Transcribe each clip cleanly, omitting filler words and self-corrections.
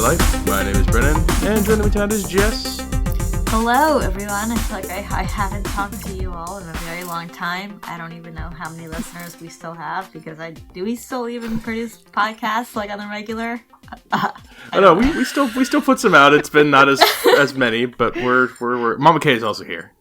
Life. My name is Brennan, and joining me tonight is Jess. Hello, everyone. I feel like I haven't talked to you all in a very long time. I don't even know how many listeners we still have, because do we still even produce podcasts like on the regular? I know we still put some out. It's been not as many, but we're Mama K is also here.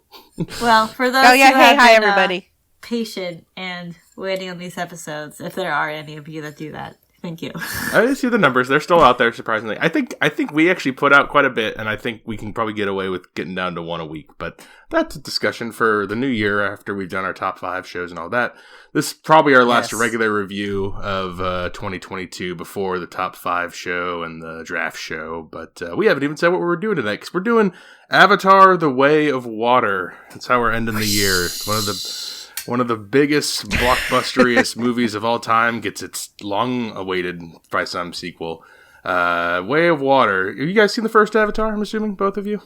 Well, for those who have been, everybody, patient and waiting on these episodes, if there are any of you that do that, thank you. I see the numbers; they're still out there. Surprisingly, I think we actually put out quite a bit, and I think we can probably get away with getting down to one a week. But that's a discussion for the new year after we've done our top 5 shows and all that. This is probably our last regular review of 2022 before the top 5 show and the draft show. But we haven't even said what we're doing tonight, because we're doing Avatar: The Way of Water. That's how we're ending the year. One of the biggest, blockbusteriest movies of all time gets its long-awaited, by some, sequel. Way of Water. Have you guys seen the first Avatar, I'm assuming, both of you?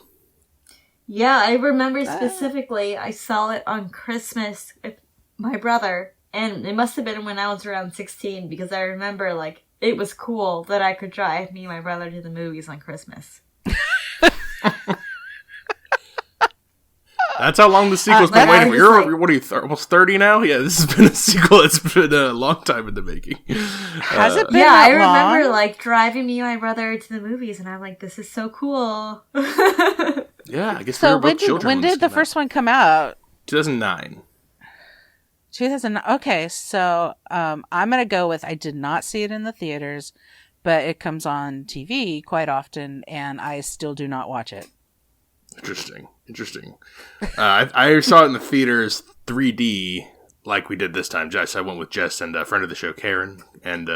Yeah, I remember specifically, I saw it on Christmas with my brother, and it must have been when I was around 16, because I remember, like, it was cool that I could drive me and my brother to the movies on Christmas. That's how long the sequel's been waiting. What are you, almost 30 now? Yeah, this has been a sequel that's been a long time in the making. Has it been I that long? remember, like, driving me and my brother to the movies, and I'm like, this is so cool. Yeah, I guess so. We were both children. When did the first one come out? 2009. 2000. Okay, so I'm going to go with, I did not see it in the theaters, but it comes on TV quite often, and I still do not watch it. Interesting. I saw it in the theaters 3D like we did this time. Jess, I went with Jess and a friend of the show, Karen, and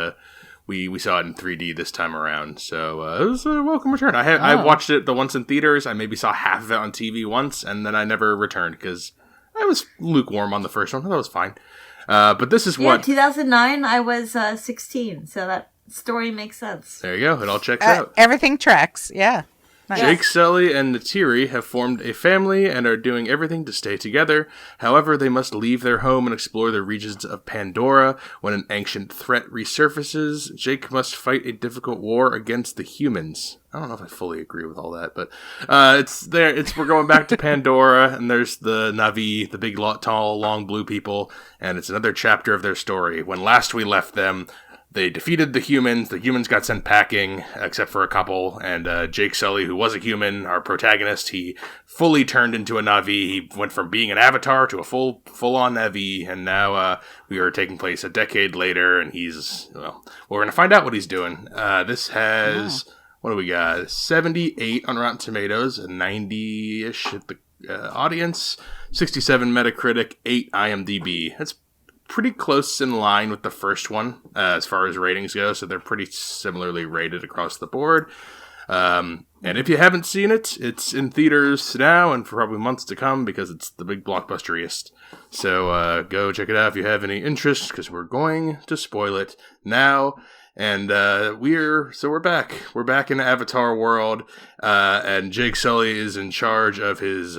we saw it in 3D this time around. So it was a welcome return. I watched it the once in theaters. I maybe saw half of it on TV once, and then I never returned because I was lukewarm on the first one. That was fine. But this is what 2009. I was 16, so that story makes sense. There you go. It all checks out. Everything tracks. Yeah. Nice. Jake, Sully, and Neytiri have formed a family and are doing everything to stay together. However, they must leave their home and explore the regions of Pandora. When an ancient threat resurfaces, Jake must fight a difficult war against the humans. I don't know if I fully agree with all that, but we're going back to Pandora, and there's the Na'vi, the big, tall, long blue people, and it's another chapter of their story. When last we left them, they defeated the humans. The humans got sent packing, except for a couple. And Jake Sully, who was a human, our protagonist, he fully turned into a Na'vi. He went from being an avatar to a full-on Na'vi. And now we are taking place a decade later. And we're going to find out what he's doing. This has, what do we got? 78 on Rotten Tomatoes, and 90-ish at the audience. 67 Metacritic, 8 IMDb. That's pretty close in line with the first one as far as ratings go, so they're pretty similarly rated across the board. And if you haven't seen it, it's in theaters now and for probably months to come, because it's the big blockbusteriest. So go check it out if you have any interest, because we're going to spoil it now. And we're back. We're back in the Avatar world, and Jake Sully is in charge of his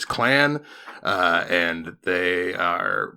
clan, and they are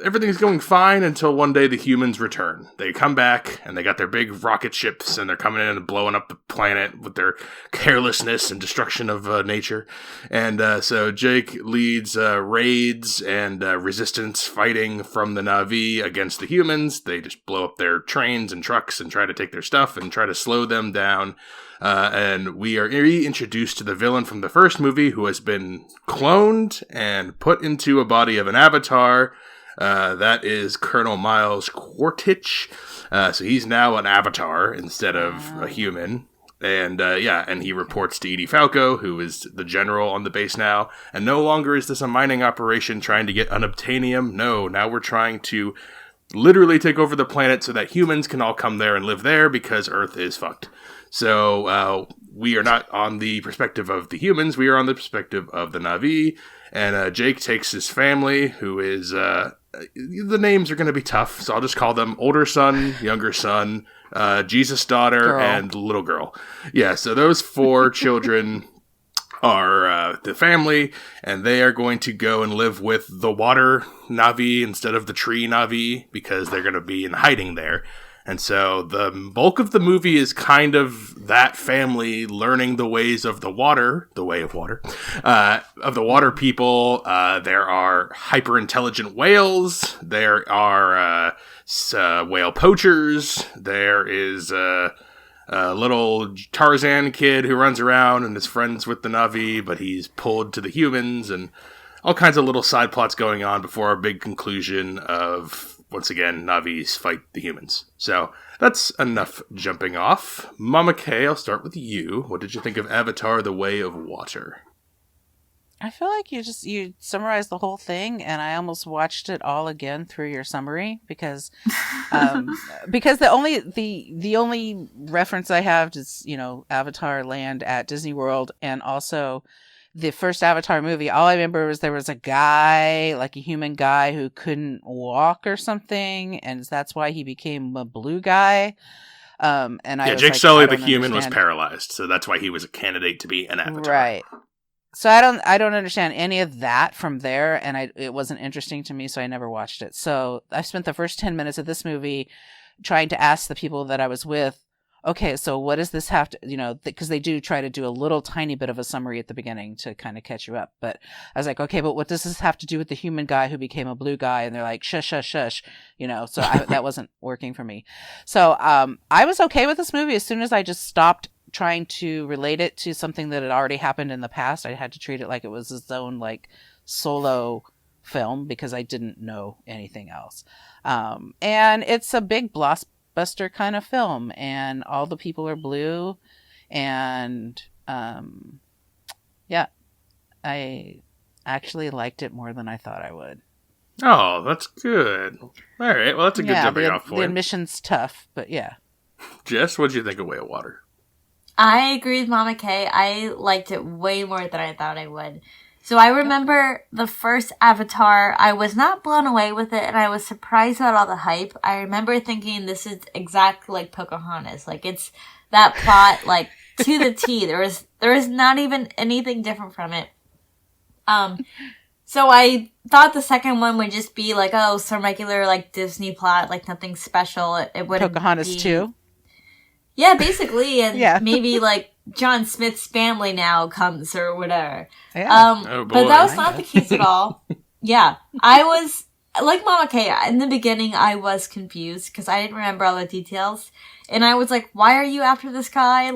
everything's going fine until one day the humans return. They come back, and they got their big rocket ships, and they're coming in and blowing up the planet with their carelessness and destruction of nature. And so Jake leads raids and resistance fighting from the Na'vi against the humans. They just blow up their trains and trucks and try to take their stuff and try to slow them down. And we are reintroduced to the villain from the first movie, who has been cloned and put into a body of an avatar. That is Colonel Miles Quaritch. So he's now an avatar instead of a human. And and he reports to Edie Falco, who is the general on the base now. And no longer is this a mining operation trying to get unobtainium. No, now we're trying to literally take over the planet so that humans can all come there and live there, because Earth is fucked. So we are not on the perspective of the humans. We are on the perspective of the Na'vi. And Jake takes his family, who is... the names are going to be tough, so I'll just call them older son, younger son, Jesus' daughter, and little girl. Yeah, so those 4 children are the family, and they are going to go and live with the water Na'vi instead of the tree Na'vi, because they're going to be in hiding there. And so the bulk of the movie is kind of that family learning the ways of the way of water, of the water people. There are hyper-intelligent whales. There are whale poachers. There is a little Tarzan kid who runs around and is friends with the Na'vi, but he's pulled to the humans, and all kinds of little side plots going on before our big conclusion of, once again, Na'vis fight the humans. So that's enough jumping off. Mama K, I'll start with you. What did you think of Avatar: The Way of Water? I feel like you summarized the whole thing, and I almost watched it all again through your summary because the only reference I have is Avatar Land at Disney World, and also the first Avatar movie. All I remember was there was a guy, like a human guy, who couldn't walk or something, and that's why he became a blue guy. Jake Sully, the human, was paralyzed, so that's why he was a candidate to be an Avatar. Right. So I don't understand any of that from there, and it wasn't interesting to me, so I never watched it. So I spent the first 10 minutes of this movie trying to ask the people that I was with, okay, so what does this have to, because they do try to do a little tiny bit of a summary at the beginning to kind of catch you up. But I was like, okay, but what does this have to do with the human guy who became a blue guy? And they're like, shush, shush, shush, so that wasn't working for me. So I was okay with this movie as soon as I just stopped trying to relate it to something that had already happened in the past. I had to treat it like it was its own solo film because I didn't know anything else. And it's a big blockbuster kind of film, and all the people are blue, and I actually liked it more than I thought I would. Oh, that's good. All right, well, that's a good jumping off point. The admission's tough, but yeah. Jess, what'd you think of Way of Water? I agree with Mama K. I liked it way more than I thought I would. So I remember the first Avatar, I was not blown away with it, and I was surprised about all the hype. I remember thinking this is exactly like Pocahontas. It's that plot, to the T. There was not even anything different from it. So I thought the second one would just be some regular, Disney plot, nothing special. It would Pocahontas 2? Yeah, basically, and yeah. maybe John Smith's family now comes or whatever. Yeah. Oh, boy. But that was not the case at all. Yeah, I was like Mama K. In the beginning, I was confused because I didn't remember all the details, and I was like, "Why are you after this guy?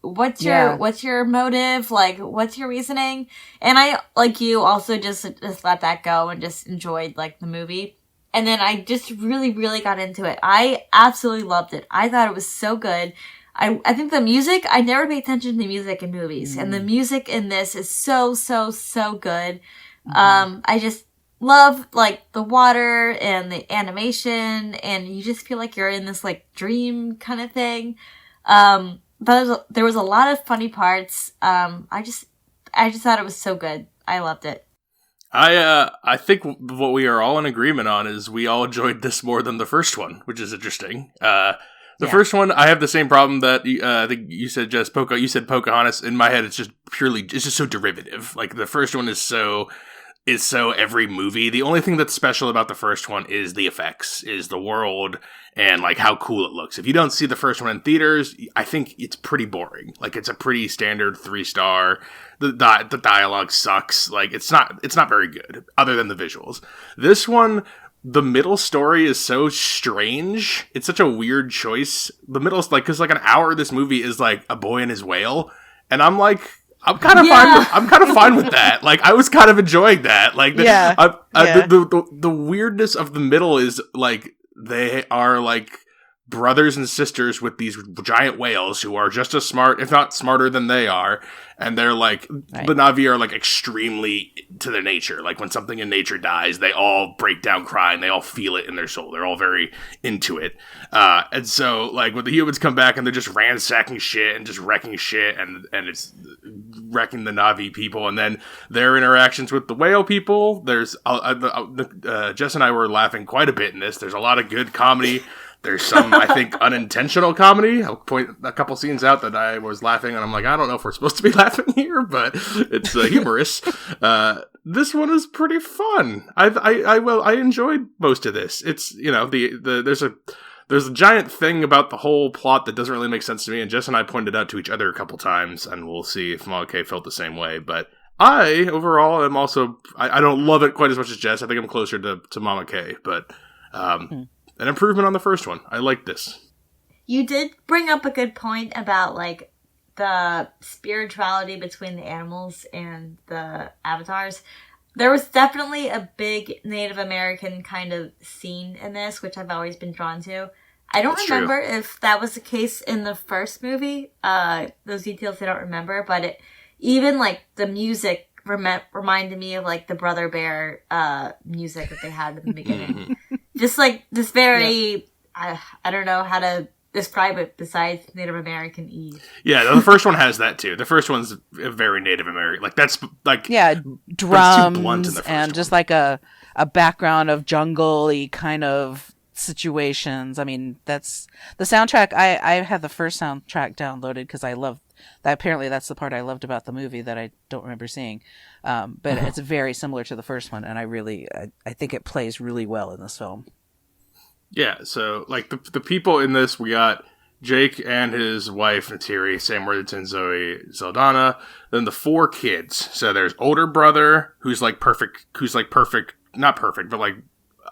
What's your motive? What's your reasoning?" And I, like you, also just let that go and just enjoyed the movie. And then I just really, really got into it. I absolutely loved it. I thought it was so good. I think the music, I never pay attention to music in movies. And the music in this is so, so, so good. I just love, the water and the animation. And you just feel like you're in this, dream kind of thing. But there was a lot of funny parts. I just thought it was so good. I loved it. I think what we are all in agreement on is we all enjoyed this more than the first one, which is interesting. The first one, I have the same problem that I think you said, Jess. You said Pocahontas. In my head, it's just so derivative. The first one is so every movie. The only thing that's special about the first one is the effects, is the world, and how cool it looks. If you don't see the first one in theaters, I think it's pretty boring. It's a pretty standard 3-star. The dialogue sucks. It's not very good, other than the visuals. This one, the middle story is so strange. It's such a weird choice. The middle's because an hour of this movie is a boy and his whale, and I'm kind of fine. I'm kind of fine with that. I was kind of enjoying that. The weirdness of the middle is they are brothers and sisters with these giant whales who are just as smart, if not smarter than they are. And they're right. The Na'vi are extremely to their nature. When something in nature dies, they all break down crying. They all feel it in their soul. They're all very into it. And so when the humans come back and they're just ransacking shit and just wrecking shit and it's wrecking the Na'vi people. And then their interactions with the whale people, there's Jess and I were laughing quite a bit in this. There's a lot of good comedy. There's some, I think, unintentional comedy. I'll point a couple scenes out that I was laughing, and I'm I don't know if we're supposed to be laughing here, but it's humorous. This one is pretty fun. I enjoyed most of this. It's there's there's a giant thing about the whole plot that doesn't really make sense to me, and Jess and I pointed out to each other a couple times, and we'll see if Mama K felt the same way. But I, overall, am also... I don't love it quite as much as Jess. I think I'm closer to Mama K, but an improvement on the first one. I like this. You did bring up a good point about, like, the spirituality between the animals and the avatars. There was definitely a big Native American kind of scene in this, which I've always been drawn to. I don't remember if that was the case in the first movie. Those details I don't remember, but even, like, the music reminded me of, like, the Brother Bear music that they had in the beginning. Just, like, this very... Yep. I don't know how to describe it besides Native American-y. Yeah, the first one has that too. The first one's a very Native American. Like, that's like... Yeah, drums and just like a background of jungle-y kind of situations. I mean, that's... The soundtrack, I have the first soundtrack downloaded because I love... Apparently that's the part I loved about the movie that I don't remember seeing. But it's very similar to the first one, and I think it plays really well in this film. Yeah, so, like, the people in this, we got Jake and his wife, Natiri, Sam Worthington, Zoe Saldana, then the 4 kids. So there's older brother, who's perfect, not perfect, but, like,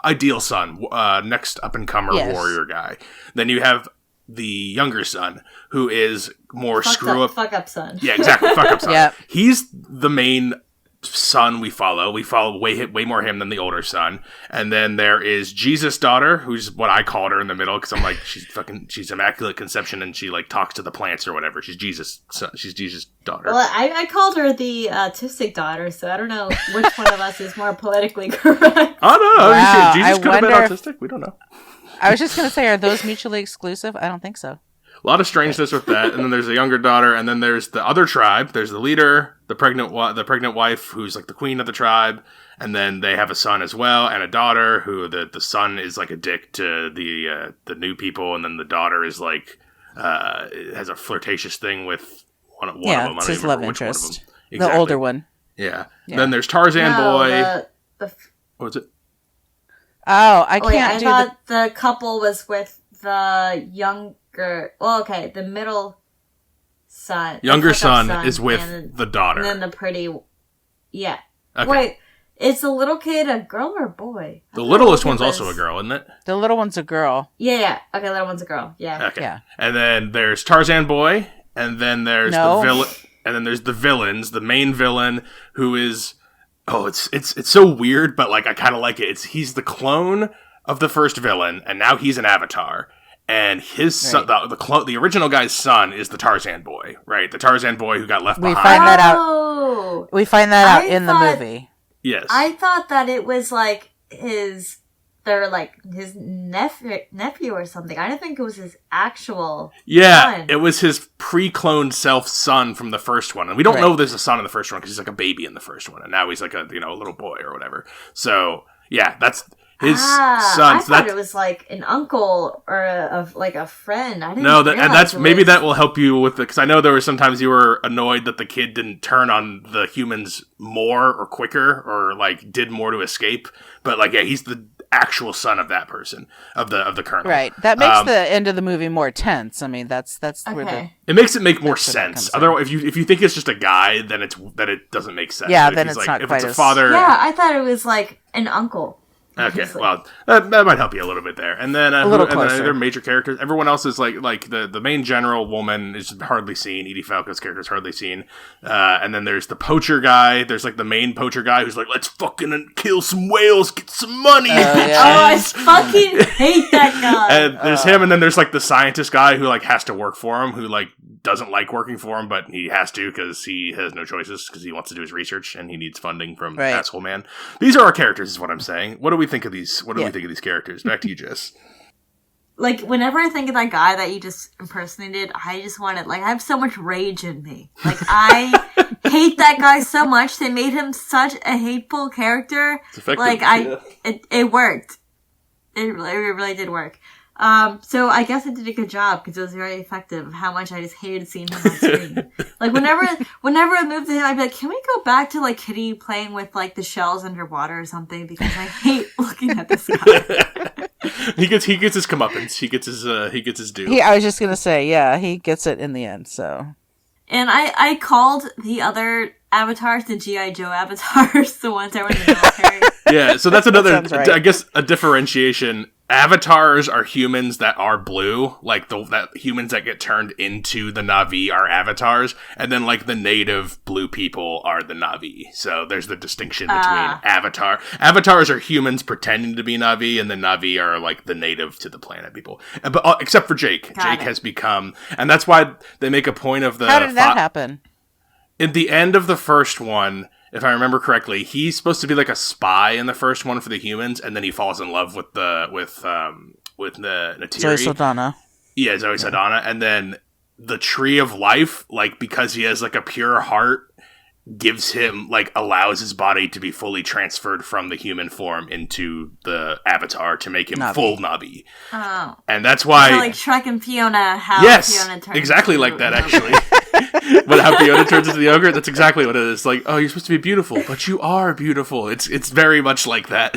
ideal son, next up-and-comer warrior guy. Then you have the younger son, who is more fuck up son. Yeah, exactly, fuck up son. Yep. He's the main son we follow. We follow way more him than the older son. And then there is Jesus' daughter, who's what I called her in the middle, because I'm like, she's Immaculate Conception, and she, like, talks to the plants or whatever. She's Jesus' daughter. Well, I called her the autistic daughter, so I don't know which one of us is more politically correct. Oh, no. Wow, Jesus could have been autistic. We don't know. I was just going to say, are those mutually exclusive? I don't think so. A lot of strangeness with that, and then there's a younger daughter, and then there's the other tribe. There's the leader, the pregnant wife, who's like the queen of the tribe, and then they have a son as well, and a daughter who the son is like a dick to the new people, and then the daughter is like has a flirtatious thing with one of them. It's his love interest, exactly. The older one. Yeah. Then there's Tarzan boy. What was it? Oh, I can't. I thought the couple was with the younger. Well, okay, the middle son. Younger son is with the daughter. And then the pretty... Yeah. Okay. Wait, is the little kid a girl or a boy? The littlest one's also a girl, isn't it? The little one's a girl. Yeah. Okay, the little one's a girl. Yeah. Okay. Yeah. And then there's Tarzan boy, and then there's the villain, and then there's the villains. The main villain, who is... Oh, it's so weird, but, like, I kind of like it. He's the clone of the first villain, and now he's an avatar. And his son, the original guy's son, is the Tarzan boy, right? The Tarzan boy who got left behind. We find that out in the movie. Yes. I thought that it was like his nephew or something. I didn't think it was his actual son. It was his pre-cloned son from the first one. And we don't know there's a son in the first one because he's like a baby in the first one. And now he's like a little boy or whatever. So, yeah, that's... His son. I thought it was like an uncle or a friend. I didn't know. And that's maybe that will help you with it, because I know there were sometimes you were annoyed that the kid didn't turn on the humans more or quicker or like did more to escape. But like, yeah, he's the actual son of that person of the colonel. Right. That makes the end of the movie more tense. I mean, that's where it makes it make more sense. Otherwise, if you think it's just a guy, then it doesn't make sense. Yeah, then it's like, not if quite it's a father. Yeah, I thought it was like an uncle. Okay, well, that might help you a little bit there. And then, other major characters. Everyone else is like the main general woman is hardly seen. Edie Falco's character is hardly seen. And then there's the poacher guy. There's like the main poacher guy who's like, let's fucking kill some whales, get some money. I fucking hate that guy. And there's him, and then there's like the scientist guy who like has to work for him, who like doesn't like working for him, but he has to because he has no choices because he wants to do his research and he needs funding from Asshole Man. These are our characters, is what I'm saying. What do we think of these? What do we think of these characters? Back to you, Jess. Like, whenever I think of that guy that you just impersonated, I just want to, like, I have so much rage in me. Like, I hate that guy so much. They made him such a hateful character. It's effective. Like, it worked. It really did work. So I guess I did a good job because it was very effective of how much I just hated seeing him on screen. Like, whenever I moved to him, I'd be like, can we go back to, like, Kitty playing with, like, the shells underwater or something? Because I hate looking at this guy. he gets his comeuppance. He gets his due. I was just gonna say, yeah, he gets it in the end. So, and I called the other avatars the G.I. Joe avatars, the ones that were in the military. Yeah, so that's another, That sounds right. I guess, a differentiation. Avatars are humans that are blue, like that humans that get turned into the Na'vi are avatars, and then like the native blue people are the Na'vi. So there's the distinction between avatars are humans pretending to be Na'vi, and the Na'vi are like the native to the planet people. But except for Jake, Jake has become, and that's why they make a point of the. How did that happen? At the end of the first one, if I remember correctly, he's supposed to be like a spy in the first one for the humans, and then he falls in love with the Natiri. Zoe Saldana. Yeah, Zoe Saldana, and then the Tree of Life, like because he has like a pure heart, gives him like allows his body to be fully transferred from the human form into the Avatar to make him full Na'vi. Oh, and that's why, so like Shrek and Fiona, how Fiona turns exactly like that actually. But how Fiona turns into the ogre, that's exactly what it is. Like, oh, you're supposed to be beautiful, but you are beautiful. It's very much like that.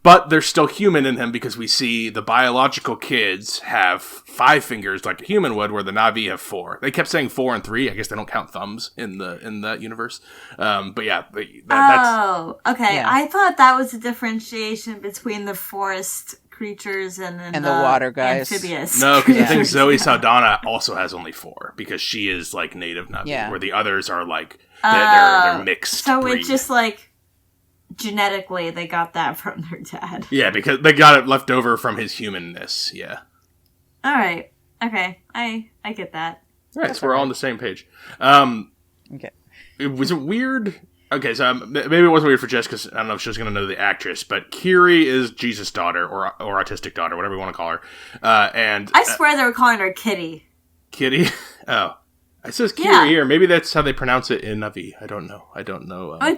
But there's still human in him because we see the biological kids have 5 fingers like a human would, where the Na'vi have 4. They kept saying 4 and 3. I guess they don't count thumbs in that universe. But yeah, that's... okay. Yeah. I thought that was a differentiation between the forest creatures and the water guys. Amphibious. No, because I think Zoe Saldana also has only 4 because she is like native Na'vi, where the others are like they're mixed. So breed. it's just like genetically they got that from their dad. Yeah, because they got it left over from his humanness. Yeah. All right. Okay. I get that. All right, so we're all on the same page. Okay. Was it weird? Okay, so maybe it wasn't weird for Jess because I don't know if she was going to know the actress, but Kiri is Jesus' daughter or autistic daughter, whatever you want to call her. And I swear they were calling her Kitty. Kitty? Oh. It says Kiri here. Maybe that's how they pronounce it in Na'vi. I don't know. It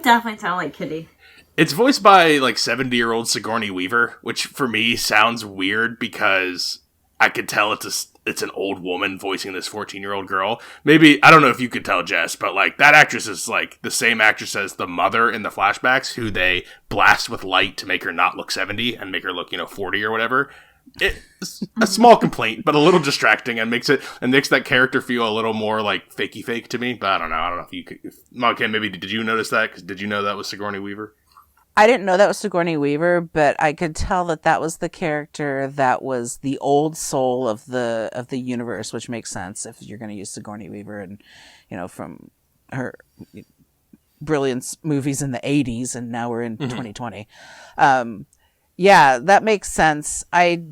definitely sounded like Kitty. It's voiced by like 70-year-old Sigourney Weaver, which for me sounds weird because I could tell it's an old woman voicing this 14-year-old girl. Maybe, I don't know if you could tell, Jess, but like that actress is like the same actress as the mother in the flashbacks, who they blast with light to make her not look 70 and make her look, 40 or whatever. It's a small complaint, but a little distracting, and makes that character feel a little more like fakey fake to me. But I don't know if you could. Okay, maybe did you notice that? 'Cause did you know that was Sigourney Weaver? I didn't know that was Sigourney Weaver, but I could tell that was the character that was the old soul of the universe, which makes sense if you're going to use Sigourney Weaver and from her brilliant movies in the 80s, and now we're in 2020. Yeah, that makes sense. I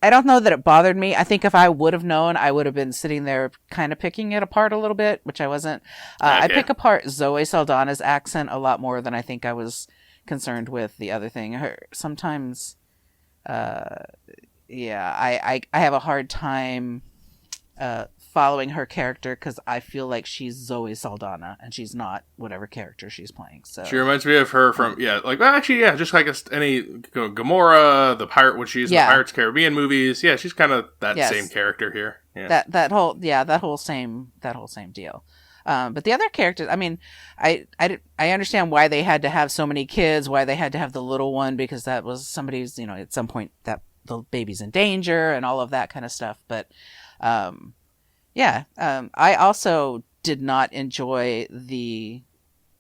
don't know that it bothered me. I think if I would have known, I would have been sitting there kind of picking it apart a little bit, which I wasn't. I pick apart Zoe Saldana's accent a lot more than I think I was concerned with the other thing. Sometimes, I have a hard time following her character because I feel like she's Zoe Saldana and she's not whatever character she's playing. So she reminds me of her from just like any Gamora, the pirate when she's in the Pirates of the Caribbean movies. Yeah, she's kind of that same character here. Yeah. That whole same deal. But the other characters, I mean, I understand why they had to have so many kids, why they had to have the little one, because that was somebody's, at some point that the baby's in danger and all of that kind of stuff. But, I also did not enjoy the,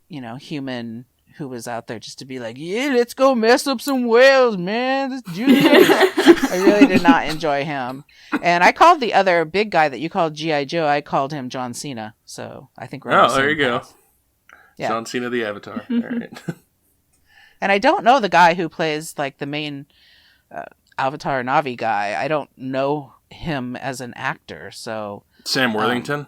human who was out there just to be like, yeah, let's go mess up some whales, man. This I really did not enjoy him. And I called the other big guy that you called G.I. Joe, I called him John Cena. So I think we're there you go. Yeah. John Cena the Avatar. All right. And I don't know the guy who plays like the main Avatar Na'vi guy. I don't know him as an actor. So Sam Worthington?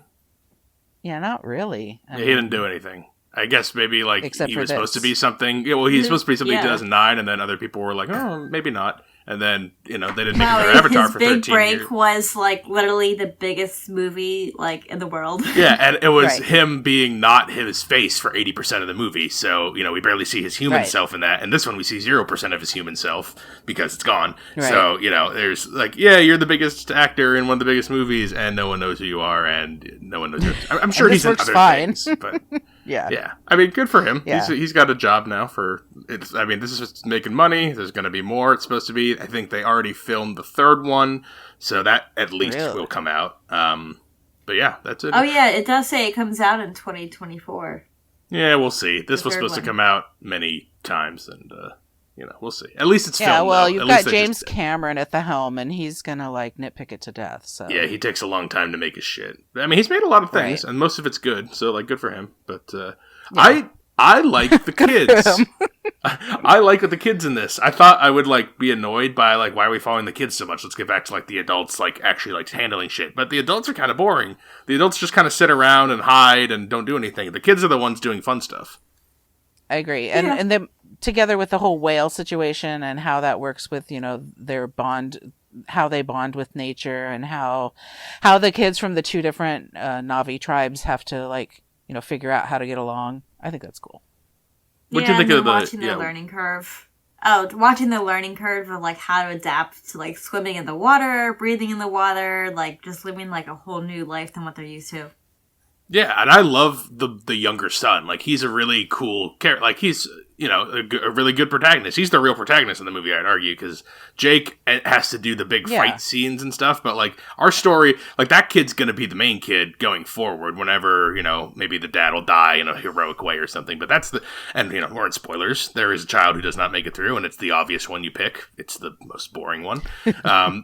Yeah, not really. He didn't do anything. I guess maybe like Except he was supposed to be something. Yeah, well, he's supposed to be something in 2009, and then other people were like, "Oh, maybe not." And then they didn't make him their Avatar for 13 years. His big break was like literally the biggest movie like in the world. Yeah, and it was him being not his face for 80% of the movie. So we barely see his human self in that. And this one we see 0% of his human self because it's gone. Right. So there's like, you're the biggest actor in one of the biggest movies, and no one knows who you are, and no one knows. I'm sure he's in other things, but. Yeah. Yeah. I mean, good for him. Yeah. He's got a job now for it's. I mean, this is just making money. There's going to be more. It's supposed to be. I think they already filmed the third one, so that at least will come out. But yeah, that's it. Oh yeah, it does say it comes out in 2024. Yeah, we'll see. This was supposed to come out many times, and we'll see. At least it's filmed. Yeah, well, though. you've got James Cameron at the helm, and he's gonna nitpick it to death. So yeah, he takes a long time to make his shit. I mean, he's made a lot of things, and most of it's good. So good for him. But I like the kids. I like the kids in this. I thought I would be annoyed by why are we following the kids so much? Let's get back to the adults actually handling shit. But the adults are kind of boring. The adults just kind of sit around and hide and don't do anything. The kids are the ones doing fun stuff. I agree, and then together with the whole whale situation and how that works with their bond, how they bond with nature, and how the kids from the two different Na'vi tribes have to figure out how to get along. I think that's cool. What do you think of watching the learning curve? Oh, watching the learning curve of how to adapt to swimming in the water, breathing in the water, just living a whole new life than what they're used to. Yeah, and I love the younger son. He's a really cool character. He's a really good protagonist. He's the real protagonist in the movie, I'd argue, because Jake has to do the big fight scenes and stuff. But our story, that kid's gonna be the main kid going forward. Whenever maybe the dad will die in a heroic way or something. But that's we're in spoilers. There is a child who does not make it through, and it's the obvious one you pick. It's the most boring one. The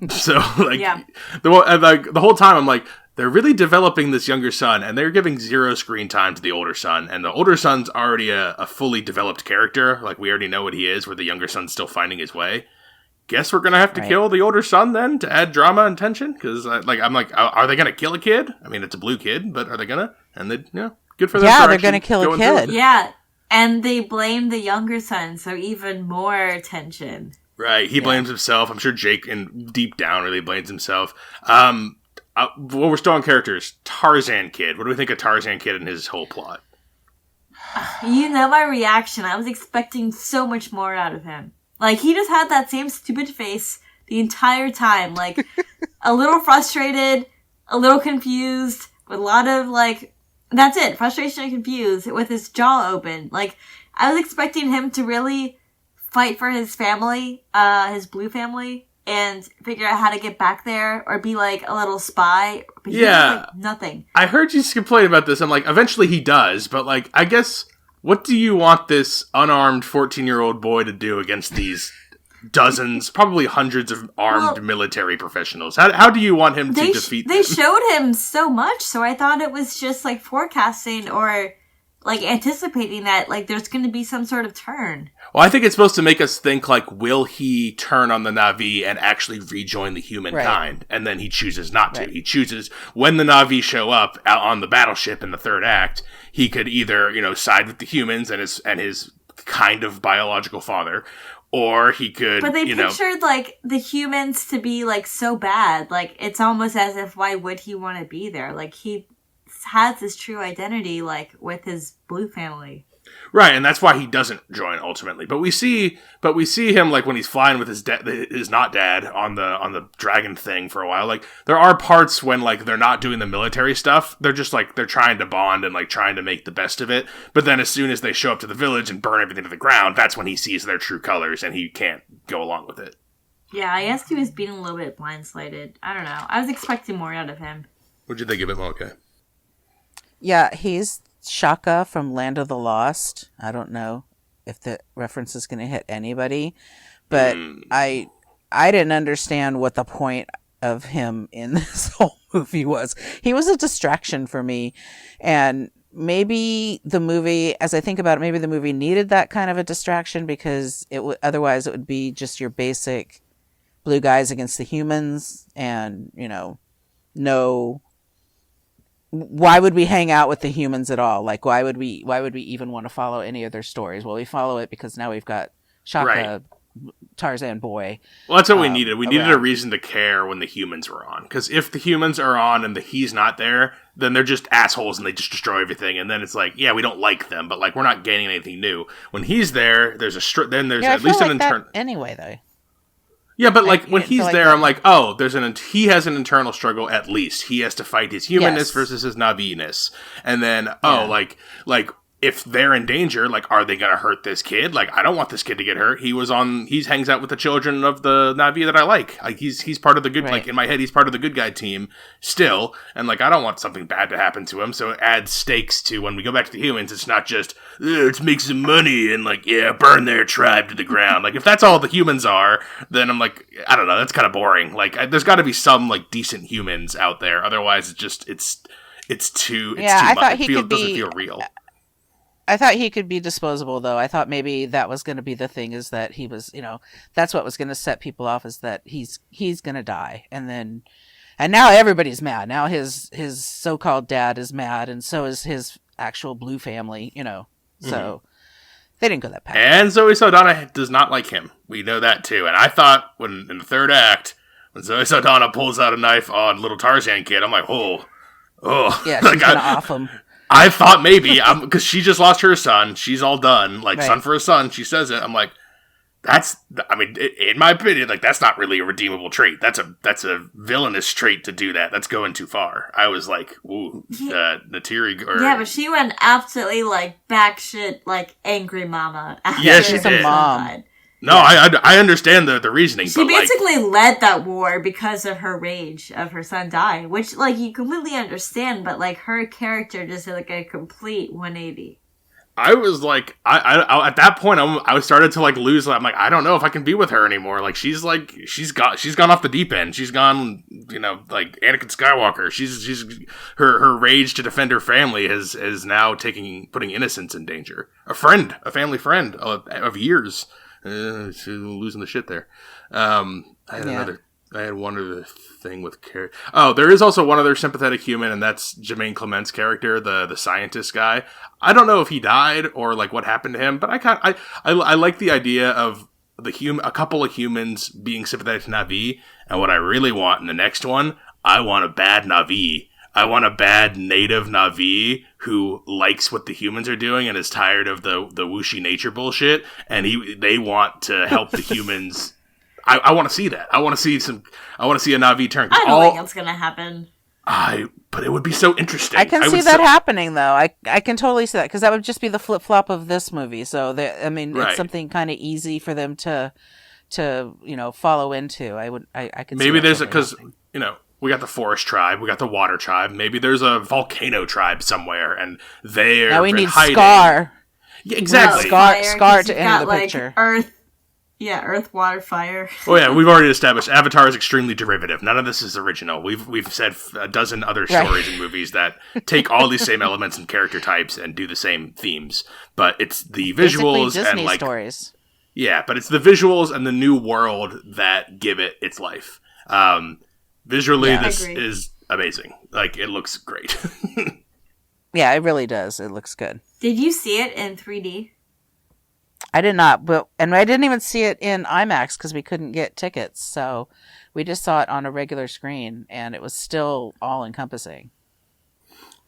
whole time I'm like, they're really developing this younger son, and they're giving zero screen time to the older son. And the older son's already a fully developed character. We already know what he is, where the younger son's still finding his way. Guess we're going to have to kill the older son then to add drama and tension? Because, are they going to kill a kid? I mean, it's a blue kid, but are they going to? And good for them. Yeah, they're going to kill a kid. Yeah, and they blame the younger son, so even more tension. Right, he blames himself. I'm sure Jake, deep down, really blames himself. Well, we're still on characters. Tarzan Kid. What do we think of Tarzan Kid and his whole plot? You know my reaction. I was expecting so much more out of him. He just had that same stupid face the entire time. A little frustrated, a little confused, with a lot of, that's it. Frustration and confused, with his jaw open. I was expecting him to really fight for his family, his blue family, and figure out how to get back there, or be a little spy. But he does, nothing. I heard you complain about this. I'm eventually he does, but I guess, what do you want this unarmed 14-year-old boy to do against these dozens, probably hundreds of armed military professionals? How do you want him to defeat them? They showed him so much, so I thought it was just forecasting or anticipating that there's going to be some sort of turn. Well, I think it's supposed to make us think will he turn on the Na'vi and actually rejoin the humankind? Right. And then he chooses not to. Right. He chooses, when the Na'vi show up out on the battleship in the third act, he could either side with the humans and his kind of biological father, or he could. But they pictured the humans to be so bad. It's almost as if, why would he want to be there? He has his true identity with his blue family. Right, and that's why he doesn't join ultimately. But we see him when he's flying with his not dad on the dragon thing for a while. There are parts when they're not doing the military stuff. They're just they're trying to bond and trying to make the best of it. But then as soon as they show up to the village and burn everything to the ground, that's when he sees their true colors and he can't go along with it. Yeah, I guess he was being a little bit blindsided. I don't know. I was expecting more out of him. What'd you think of it, Mocha? Yeah, he's Shaka from Land of the Lost. I don't know if the reference is going to hit anybody, but I didn't understand what the point of him in this whole movie was. He was a distraction for me, and maybe the movie, as I think about it, maybe the movie needed that kind of a distraction, because otherwise it would be just your basic blue guys against the humans, and no. Why would we hang out with the humans at all? Why would we even want to follow any of their stories? Well, we follow it because now we've got Shaka, Tarzan boy. Well, that's what we needed. We needed a reason to care when the humans were on. Because if the humans are on and he's not there, then they're just assholes and they just destroy everything. And then it's we don't like them, but we're not gaining anything new. When he's there, there's at least an internal. Anyway, though. Yeah, but when he's there, I'm oh, he has an internal struggle. At least he has to fight his humanness versus his Na'vi-ness, and then if they're in danger, like, are they going to hurt this kid? Like, I don't want this kid to get hurt. He hangs out with the children of the Na'vi that I like. Like, he's part of the good, Right. like, in my head, he's part of the good guy team still. And, like, I don't want something bad to happen to him. So it adds stakes to when we go back to the humans. It's not just, let's make some money and, like, yeah, burn their tribe to the ground. Like, if that's all the humans are, then I'm like, I don't know, that's kind of boring. Like, there's got to be some, like, decent humans out there. Otherwise, it's too much. It doesn't feel real. I thought he could be disposable, though. I thought maybe that was going to be the thing, is that he was, that's what was going to set people off, is that he's going to die. And now everybody's mad. Now his so-called dad is mad, and so is his actual blue family, So they didn't go that path. And Zoe Saldana does not like him. We know that, too. And I thought, in the third act, when Zoe Saldana pulls out a knife on little Tarzan kid, I'm like, oh. Yeah, she's going to off him. I thought maybe, because she just lost her son. She's all done. Like, right. Son for a son. She says it. I'm like, in my opinion, like, that's not really a redeemable trait. That's a villainous trait to do that. That's going too far. I was like, ooh, Natiri. Yeah, but she went absolutely, like, batshit, like, angry mama. Yeah, she's a mom. No, yeah. I understand the reasoning. She basically led that war because of her rage of her son dying, which, like, you completely understand, but, like, her character just did, like, a complete 180. I was like, I at that point, I started to, like, lose. I'm like, I don't know if I can be with her anymore. Like, she's gone off the deep end. She's gone, like Anakin Skywalker. She's her rage to defend her family is now putting innocence in danger. A family friend of years. She's losing the shit there. I had one other thing with Carrie. Oh, there is also one other sympathetic human, and that's Jermaine Clement's character, the scientist guy. I don't know if he died or like what happened to him, but I like the idea of a couple of humans being sympathetic to Na'vi. And what I really want in the next one, I want a bad Na'vi. I want a bad native Na'vi who likes what the humans are doing and is tired of the whooshy nature bullshit, and they want to help the humans. I want to see that. I want to see a Na'vi turn. I don't think it's gonna happen. But it would be so interesting. I can see that happening, though. I can totally see that, because that would just be the flip flop of this movie. So it's something kind of easy for them to follow into. I could maybe see there's because we got the forest tribe, we got the water tribe. Maybe there's a volcano tribe somewhere, and they're now we need hiding. Scar. Yeah, exactly. Scar to enter the picture. Earth. Yeah, earth, water, fire. Oh yeah, we've already established Avatar is extremely derivative. None of this is original. We've said a dozen other stories and movies that take all these same elements and character types and do the same themes, but it's the visuals Disney and like stories. Yeah, but it's the visuals and the new world that give it its life. Visually, this is amazing. Like, it looks great. Yeah, it really does. It looks good. Did you see it in 3D? I did not, and I didn't even see it in IMAX because we couldn't get tickets. So we just saw it on a regular screen, and it was still all-encompassing.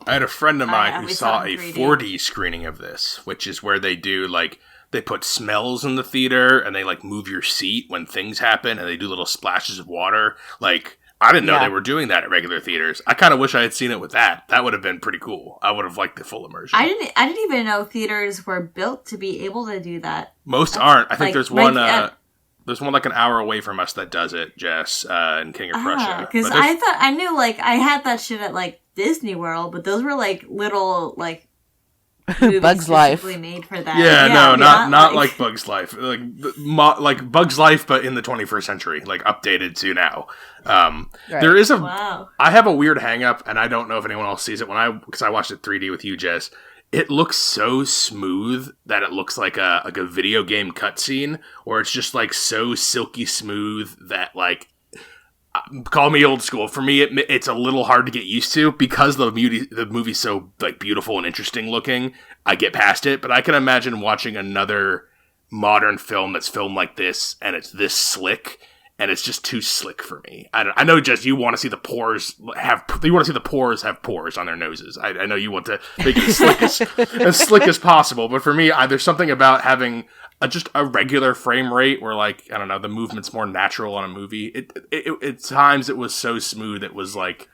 I had a friend of mine who saw a 4D screening of this, which is where they do, like, they put smells in the theater, and they, like, move your seat when things happen, and they do little splashes of water. Like, I didn't know they were doing that at regular theaters. I kind of wish I had seen it with that. That would have been pretty cool. I would have liked the full immersion. I didn't even know theaters were built to be able to do that. Most aren't. I think there's one. There's one like an hour away from us that does it, Jess, in King of Prussia. Because I knew like I had that shit at like Disney World, but those were like little like Bugs Life made for that. Yeah, no, not like Bugs Life, like Bugs Life, but in the 21st century, like updated to now. There is I have a weird hang up, and I don't know if anyone else sees it because I watched it 3D with you, Jess. It looks so smooth that it looks like a video game cutscene, or it's just like so silky smooth that like. Call me old school. For me, it's a little hard to get used to because the movie's so like beautiful and interesting looking. I get past it, but I can imagine watching another modern film that's filmed like this, and it's this slick, and it's just too slick for me. I know, Jess, you want to see the pores have pores on their noses. I know you want to make it as slick as possible, but for me, there's something about having just a regular frame rate where, like, I don't know, the movement's more natural on a movie. It at times it was so smooth. It was like,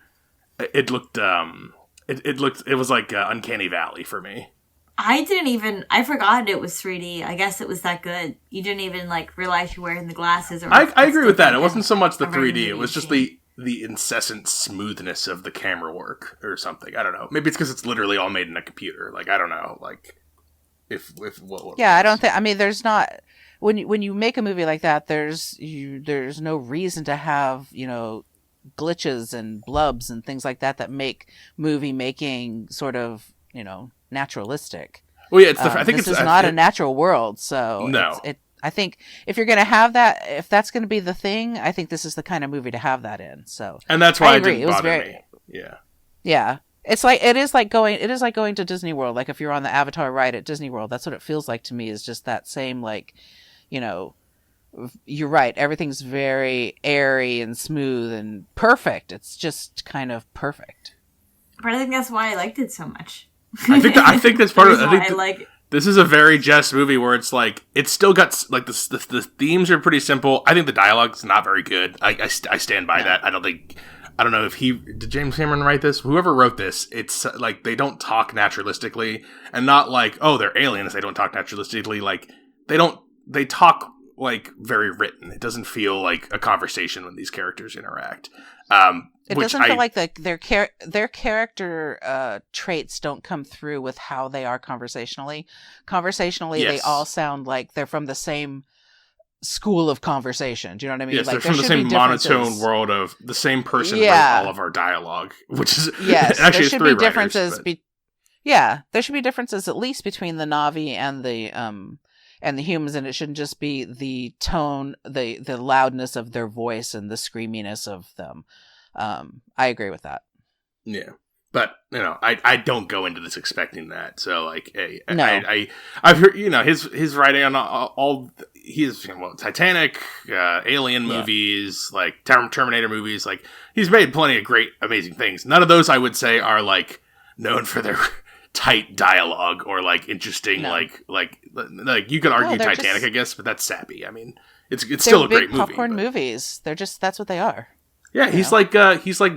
it was like Uncanny Valley for me. I forgot it was 3D. I guess it was that good. You didn't even, like, realize you were wearing the glasses. Or I agree with that. It wasn't so much the a regular 3D. It was just machine. the incessant smoothness of the camera work or something. I don't know. Maybe it's because it's literally all made in a computer. Like, I don't know. Like, if what Yeah, I don't think. I mean, there's not when you make a movie like that. There's no reason to have glitches and blubs and things like that make movie making sort of naturalistic. Well, yeah, I think this it's is not a natural world, so no. I think if you're going to have that, if that's going to be the thing, I think this is the kind of movie to have that in. So, and that's why I it agree. didn't It was bother very, me. Yeah, yeah. It is like going to Disney World. Like if you're on the Avatar ride at Disney World, that's what it feels like to me. Is just that same you're right. Everything's very airy and smooth and perfect. It's just kind of perfect. But I think that's why I liked it so much. I think that's part of it. I like it. This is a very Jess movie where it's like it's still got like the themes are pretty simple. I think the dialogue's not very good. I stand by that. I don't know if did James Cameron write this. Whoever wrote this, it's like they don't talk naturalistically, and not like they're aliens. They don't talk naturalistically. Like they talk like very written. It doesn't feel like a conversation when these characters interact. It doesn't feel like their character traits don't come through with how they are conversationally. Conversationally, yes. They all sound like they're from the same school of conversation. Do you know what I mean? Yes, like, they're from the same monotone world of the same person wrote all of our dialogue, which is yes. actually There should be differences. Writers, there should be differences at least between the Na'vi and the humans, and it shouldn't just be the tone, the loudness of their voice and the screaminess of them. I agree with that. Yeah, but I don't go into this expecting that. So like, hey, no. I've heard his writing on all his Titanic, Alien movies, like Terminator movies. Like he's made plenty of great, amazing things. None of those I would say are like known for their tight dialogue or like interesting like you could argue Titanic, I guess, but that's sappy. I mean, it's still a great movie. Popcorn movies. That's what they are. Yeah, he's like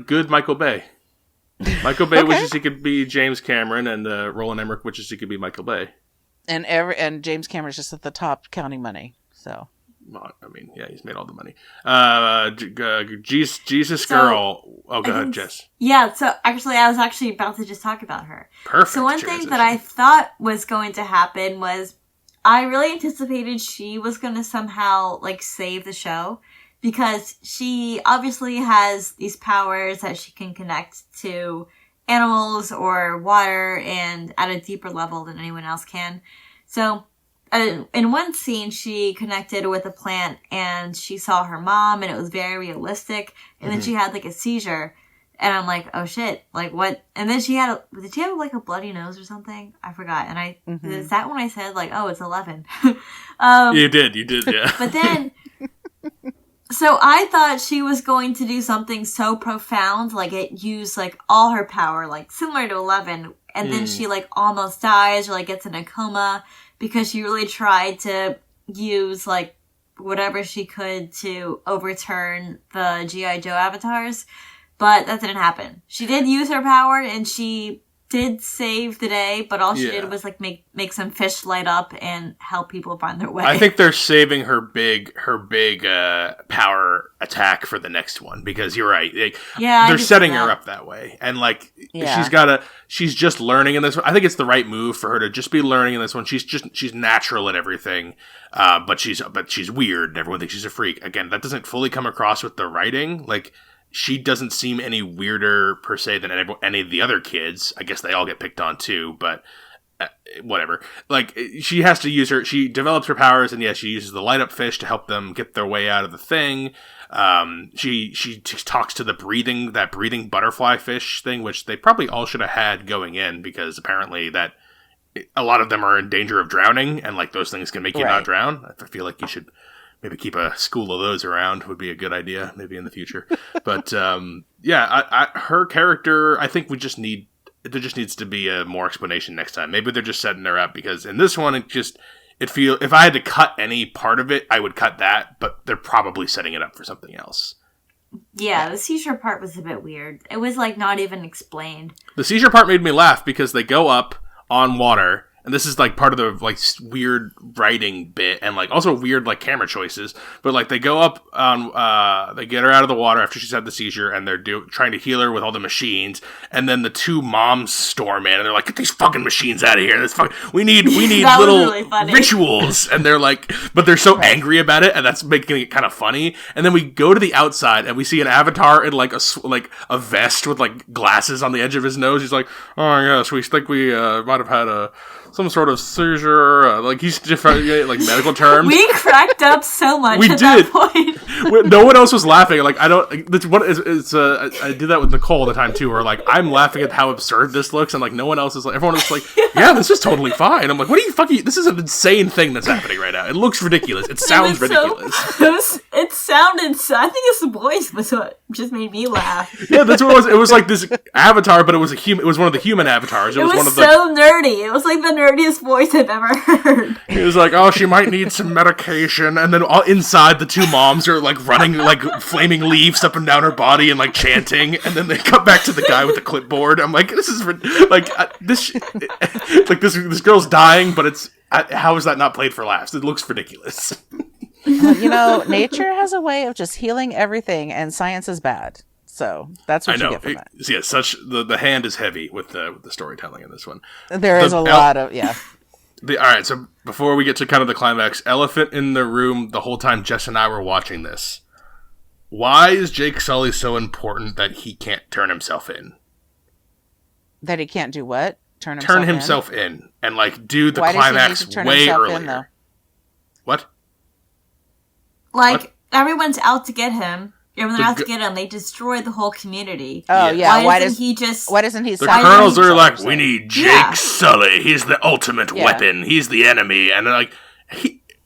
good Michael Bay. Michael Bay wishes he could be James Cameron, and Roland Emmerich wishes he could be Michael Bay. And James Cameron's just at the top counting money. So, well, I mean, yeah, he's made all the money. Jesus Girl. Oh, go ahead, Jess. Yeah, so actually, I was actually about to just talk about her. Perfect. So one thing that I thought was going to happen was I really anticipated she was going to somehow like save the show. Because she obviously has these powers that she can connect to animals or water and at a deeper level than anyone else can. So in one scene, she connected with a plant and she saw her mom and it was very realistic. And then she had like a seizure. And I'm like, oh shit, like what? And then did she have like a bloody nose or something? I forgot. And is that when I said like, oh, it's 11? You did, yeah. But then... So I thought she was going to do something so profound, like it used like all her power, like similar to 11, and then she like almost dies or like gets in a coma because she really tried to use like whatever she could to overturn the G.I. Joe avatars, but that didn't happen. She did use her power and she did save the day, but all she did was like make some fish light up and help people find their way. I think they're saving her big power attack for the next one because you're right. They're setting her up that way, and like she's just learning in this one. I think it's the right move for her to just be learning in this one. She's natural at everything, but she's weird, and everyone thinks she's a freak. Again, that doesn't fully come across with the writing, like. She doesn't seem any weirder, per se, than any of the other kids. I guess they all get picked on, too, but whatever. Like, she has to use she develops her powers, and she uses the light-up fish to help them get their way out of the thing. She talks to that breathing butterfly fish thing, which they probably all should have had going in, because apparently that a lot of them are in danger of drowning, and, like, those things can make you not drown. I feel like you should... Maybe keep a school of those around would be a good idea, maybe in the future. But her character, I think there just needs to be a more explanation next time. Maybe they're just setting her up because in this one, if I had to cut any part of it, I would cut that. But they're probably setting it up for something else. Yeah, the seizure part was a bit weird. It was like not even explained. The seizure part made me laugh because they go up on water And this is, like, part of the, like, weird writing bit and, like, also weird, like, camera choices. But, like, they go up on, they get her out of the water after she's had the seizure, and they're trying to heal her with all the machines. And then the two moms storm in, and they're like, get these fucking machines out of here. We need little really rituals. And they're like, but they're so angry about it, and that's making it kind of funny. And then we go to the outside, and we see an avatar in, like, a vest with, like, glasses on the edge of his nose. He's like, oh, yes, we think we might have had some sort of seizure, like he's different, like medical terms. We cracked up so much that point. No one else was laughing. Like I did that with Nicole at the time too, where like I'm laughing at how absurd this looks, and like no one else is like. Everyone is like, yeah, this is totally fine. I'm like, what are you fucking? This is an insane thing that's happening right now. It looks ridiculous. It sounds ridiculous. It sounded. I think it's the voice was what just made me laugh. Yeah, that's what it was. It was like this avatar, but it was It was one of the human avatars. It was one of the so nerdy. It was like the nerdiest voice I've ever heard. He was like, oh, she might need some medication. And then inside, the two moms are like running like flaming leaves up and down her body and like chanting. And then they cut back to the guy with the clipboard. I'm like, this is like this like this girl's dying, but it's how is that not played for laughs? It looks ridiculous. Well, nature has a way of just healing everything, and science is bad. So that's what you get from that. Yeah, the hand is heavy with the storytelling in this one. There is a lot of all right, so before we get to kind of the climax, elephant in the room the whole time Jess and I were watching this. Why is Jake Sully so important that he can't turn himself in? That he can't do what? Turn himself in and like do the climax way earlier. What? Like what? Everyone's out to get him. When they're out to get him, they destroy the whole community. Oh, yeah. Why doesn't he The colonels are like, we need Jake Sully. He's the ultimate weapon. He's the enemy. And like,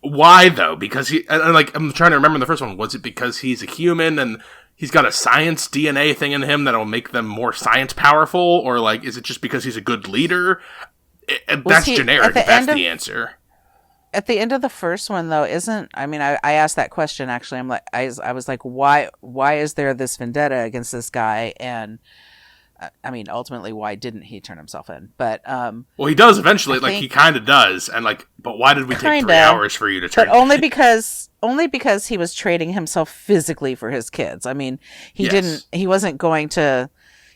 why though? Because I'm trying to remember in the first one. Was it because he's a human and he's got a science DNA thing in him that'll make them more science powerful? Or like, is it just because he's a good leader? That's generic. That's the answer. At the end of the first one, though, I asked that question, actually. I'm like, I was like, why is there this vendetta against this guy? And, ultimately, why didn't he turn himself in? But, well, he does eventually, he kind of does. And, like, but why did we take 3 hours for you to turn But only because he was trading himself physically for his kids. I mean, he wasn't going to,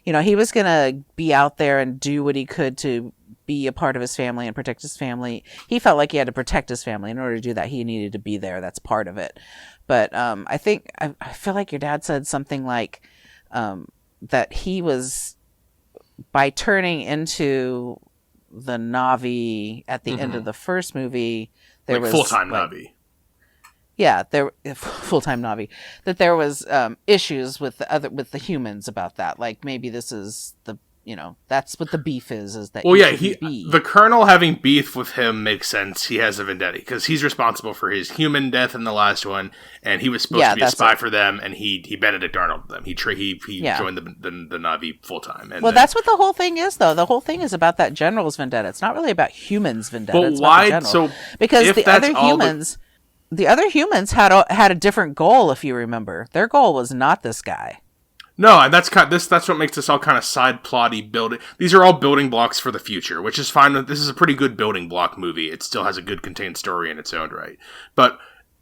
he was going to be out there and do what he could to be a part of his family and protect his family. He felt like he had to protect his family. In order to do that, he needed to be there. That's part of it. But I feel like your dad said something like that he was, by turning into the Na'vi at the end of the first movie, there was full-time Na'vi. Yeah, full-time Na'vi. That there was issues with the humans about that. Like maybe this is that's what the beef is that. Well, yeah, the Colonel having beef with him makes sense. He has a vendetta because he's responsible for his human death in the last one, and he was supposed to be a spy for them, and he Benedict Arnold them. He joined the Na'vi full time. That's what the whole thing is, though. The whole thing is about that general's vendetta. It's not really about humans' vendetta. But why? So because the other humans had a different goal. If you remember, their goal was not this guy. No, and that's what makes this all kind of side plotty building. These are all building blocks for the future, which is fine. This is a pretty good building block movie. It still has a good contained story in its own right. But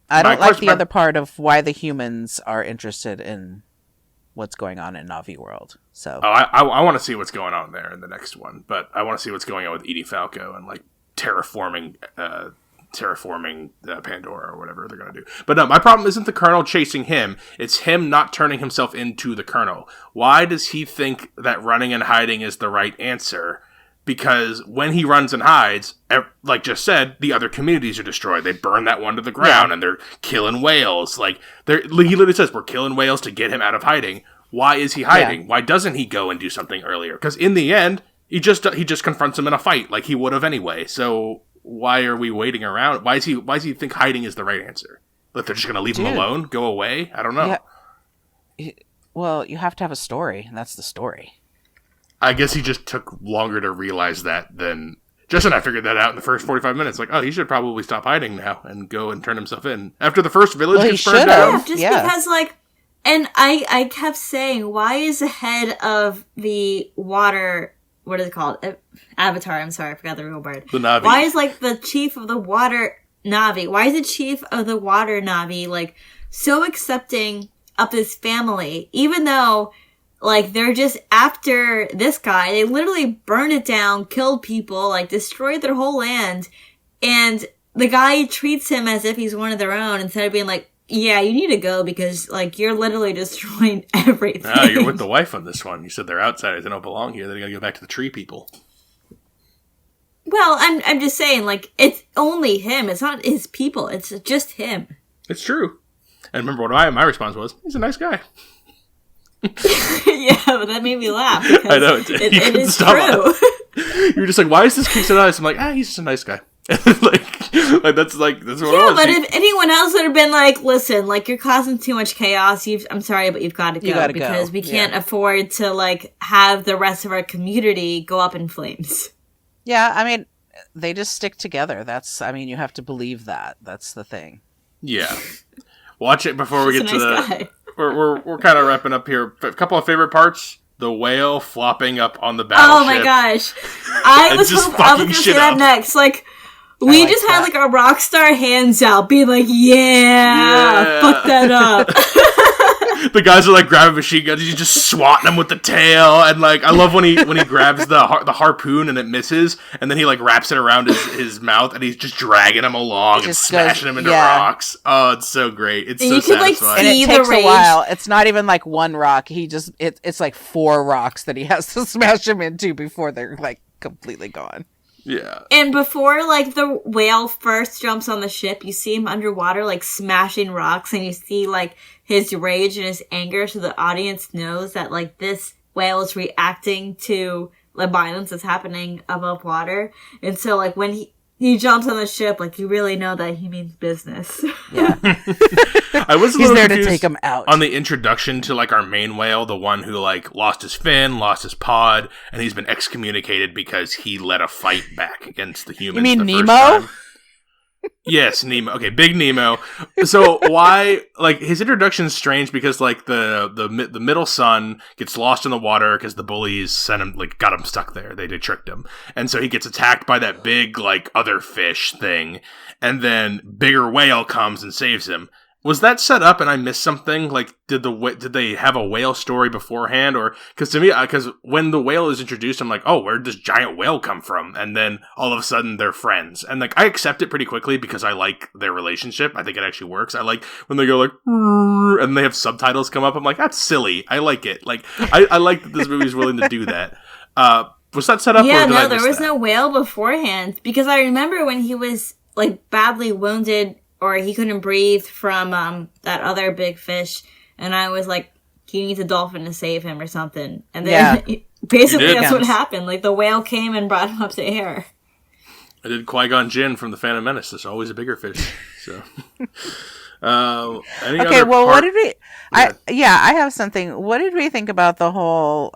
I don't like the other part of why the humans are interested in what's going on in Na'vi world. So I want to see what's going on there in the next one, but I want to see what's going on with Edie Falco and like terraforming Pandora or whatever they're going to do. But no, my problem isn't the Colonel chasing him. It's him not turning himself into the Colonel. Why does he think that running and hiding is the right answer? Because when he runs and hides, like just said, the other communities are destroyed. They burn that one to the ground and they're killing whales. Like he literally says, we're killing whales to get him out of hiding. Why is he hiding? Yeah. Why doesn't he go and do something earlier? Because in the end, he just confronts him in a fight like he would have anyway. So why are we waiting around? Why does he think hiding is the right answer? That they're just going to leave him alone, go away? I don't know. Yeah. Well, you have to have a story, and that's the story. I guess he just took longer to realize that than Jess and I figured that out in the first 45 minutes. Like, oh, he should probably stop hiding now and go and turn himself in after the first village gets burned down. Because and I kept saying, why is the head of the water what is it called? Avatar. I'm sorry, I forgot the real word. The Na'vi. Why is like the chief of the water Na'vi? Why is the chief of the water Na'vi like so accepting of this family, even though like they're just after this guy? They literally burned it down, killed people, like destroyed their whole land, and the guy treats him as if he's one of their own instead of being like, yeah, you need to go because, like, you're literally destroying everything. Ah, you're with the wife on this one. You said they're outsiders. They don't belong here. They gotta go back to the tree people. Well, I'm just saying, like, it's only him. It's not his people. It's just him. It's true. And remember what my response was? He's a nice guy. Yeah, but that made me laugh. I know. It is true. You're just like, why is this king so nice? I'm like, he's just a nice guy. That's what it was. Yeah, but if anyone else would have been like, listen, like, you're causing too much chaos, I'm sorry, but you've got to go because we can't afford to, like, have the rest of our community go up in flames. Yeah, I mean, they just stick together. You have to believe that. That's the thing. Yeah. Watch it before we get to nice guy. We're kind of wrapping up here. A couple of favorite parts. The whale flopping up on the battleship. Oh my gosh. I was going to say that next. Like, we just had like our rock star hands out being like, yeah. Fuck that up. The guys are like grabbing machine guns. He's just swatting them with the tail, and like I love when he grabs the harpoon and it misses, and then he like wraps it around his mouth, and he's just dragging him along and smashing him into rocks. Oh, it's so great! It's so satisfying. And it takes a while. It's not even like one rock. It's like 4 rocks that he has to smash him into before they're like completely gone. Yeah. And before, like, the whale first jumps on the ship, you see him underwater, like, smashing rocks, and you see, like, his rage and his anger, so the audience knows that, like, this whale is reacting to the violence that's happening above water. And so, like, when he jumps on the ship, like, you really know that he means business. Yeah. I was He's there to take him out. On the introduction to, like, our main whale, the one who, like, lost his fin, lost his pod, and he's been excommunicated because he led a fight back against the humans. You mean the Nemo? first time. Yes, Nemo. Okay, Big Nemo. So why, like, his introduction's strange because, like, the middle son gets lost in the water because the bullies sent him, like, got him stuck there. They tricked him. And so he gets attacked by that big, like, other fish thing. And then bigger whale comes and saves him. Was that set up and I missed something? Like, did they have a whale story beforehand? Or, because to me, because when the whale is introduced, I'm like, oh, where did this giant whale come from? And then all of a sudden they're friends. And like, I accept it pretty quickly because I like their relationship. I think it actually works. I like when they go like, and they have subtitles come up. I'm like, that's silly. I like it. Like, I like that this movie is willing to do that. Was that set up? Yeah, or no, there was no whale beforehand. Because I remember when he was like badly wounded or he couldn't breathe from that other big fish, and I was like, he needs a dolphin to save him or something. And then basically that's what happened. Like, the whale came and brought him up to air. I did Qui-Gon Jinn from The Phantom Menace. There's always a bigger fish. So, okay, well, what did we... Yeah. I have something. What did we think about the whole...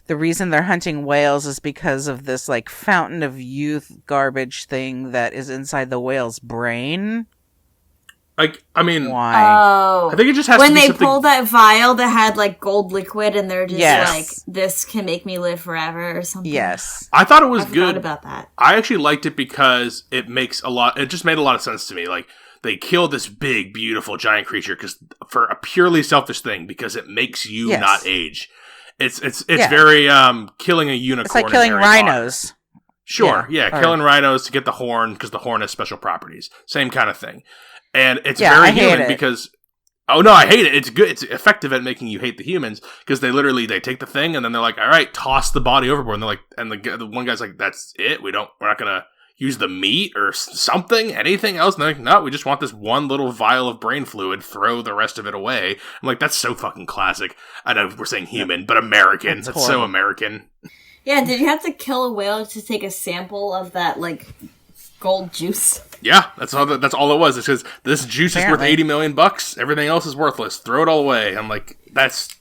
the reason they're hunting whales is because of this, like, fountain of youth garbage thing that is inside the whale's brain. Like, I mean... Why? Oh. I think it just has when to be they something... pulled that vial that had, like, gold liquid and they're just Yes. like, this can make me live forever or something. Yes. I thought it was I good. forgot about that. I actually liked it because it just made a lot of sense to me. Like, they killed this big, beautiful, giant creature for a purely selfish thing because it makes you not age. It's very killing a unicorn. It's like killing rhinos. Sure, killing rhinos to get the horn because the horn has special properties. Same kind of thing. And it's very human because... Oh, no, I hate it. It's good. It's effective at making you hate the humans because they take the thing and then they're like, all right, toss the body overboard. And they're like, and the one guy's like, that's it? We're not going to use the meat or something, anything else? And they're like, no, we just want this one little vial of brain fluid, throw the rest of it away. I'm like, that's so fucking classic. I know we're saying human, but American. That's so American. Yeah, did you have to kill a whale to take a sample of that, like, gold juice? Yeah, that's all it was. It's because this juice is worth $80 million. Everything else is worthless. Throw it all away. I'm like, that's